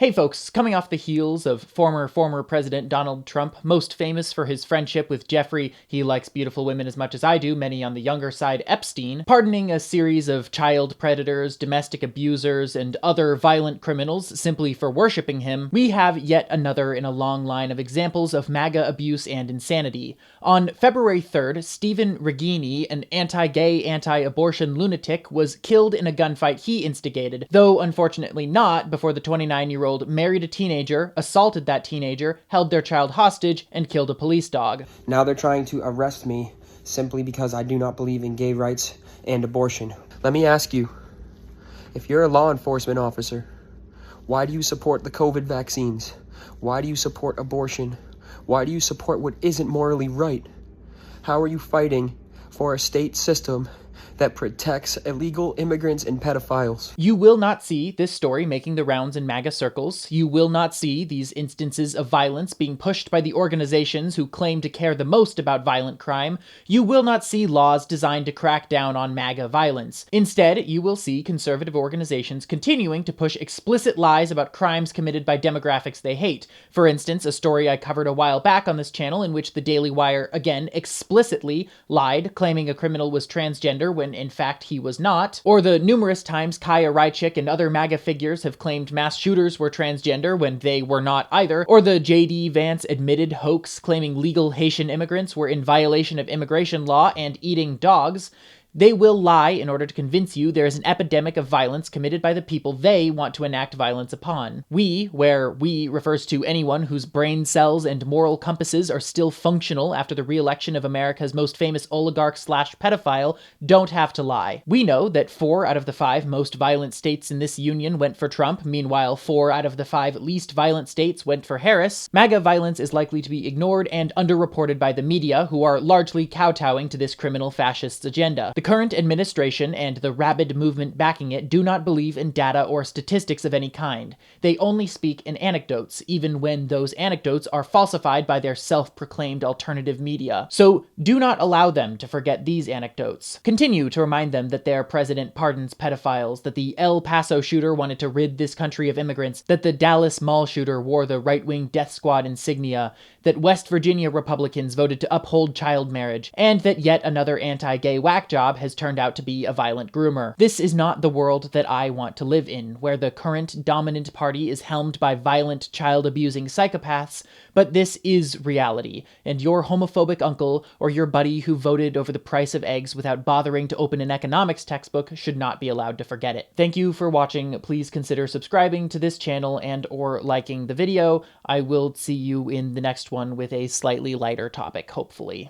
Hey folks, coming off the heels of former President Donald Trump, most famous for his friendship with Jeffrey, he likes beautiful women as much as I do, many on the younger side, Epstein, pardoning a series of child predators, domestic abusers, and other violent criminals simply for worshipping him, we have yet another in a long line of examples of MAGA abuse and insanity. On February 3rd, Stephen Regini, an anti-gay, anti-abortion lunatic, was killed in a gunfight he instigated, though unfortunately not before the 29-year-old married a teenager, assaulted that teenager, held their child hostage, and killed a police dog. Now they're trying to arrest me simply because I do not believe in gay rights and abortion. Let me ask you, if you're a law enforcement officer, why do you support the COVID vaccines? Why do you support abortion? Why do you support what isn't morally right? How are you fighting for a state system that protects illegal immigrants and pedophiles? You will not see this story making the rounds in MAGA circles. You will not see these instances of violence being pushed by the organizations who claim to care the most about violent crime. You will not see laws designed to crack down on MAGA violence. Instead, you will see conservative organizations continuing to push explicit lies about crimes committed by demographics they hate. For instance, a story I covered a while back on this channel in which the Daily Wire, again, explicitly lied, claiming a criminal was transgender when in fact he was not, or the numerous times Kaya Rychik and other MAGA figures have claimed mass shooters were transgender when they were not either, or the J.D. Vance admitted hoax claiming legal Haitian immigrants were in violation of immigration law and eating dogs. They will lie in order to convince you there is an epidemic of violence committed by the people they want to enact violence upon. We, where we refers to anyone whose brain cells and moral compasses are still functional after the re-election of America's most famous oligarch/pedophile, don't have to lie. We know that 4 out of the 5 most violent states in this union went for Trump, meanwhile 4 out of the 5 least violent states went for Harris. MAGA violence is likely to be ignored and underreported by the media, who are largely kowtowing to this criminal fascist's agenda. The current administration and the rabid movement backing it do not believe in data or statistics of any kind. They only speak in anecdotes, even when those anecdotes are falsified by their self-proclaimed alternative media. So do not allow them to forget these anecdotes. Continue to remind them that their president pardons pedophiles, that the El Paso shooter wanted to rid this country of immigrants, that the Dallas mall shooter wore the right-wing death squad insignia, that West Virginia Republicans voted to uphold child marriage, and that yet another anti-gay whack job has turned out to be a violent groomer. This is not the world that I want to live in, where the current dominant party is helmed by violent, child-abusing psychopaths, but this is reality, and your homophobic uncle or your buddy who voted over the price of eggs without bothering to open an economics textbook should not be allowed to forget it. Thank you for watching. Please consider subscribing to this channel and or liking the video. I will see you in the next one with a slightly lighter topic, hopefully.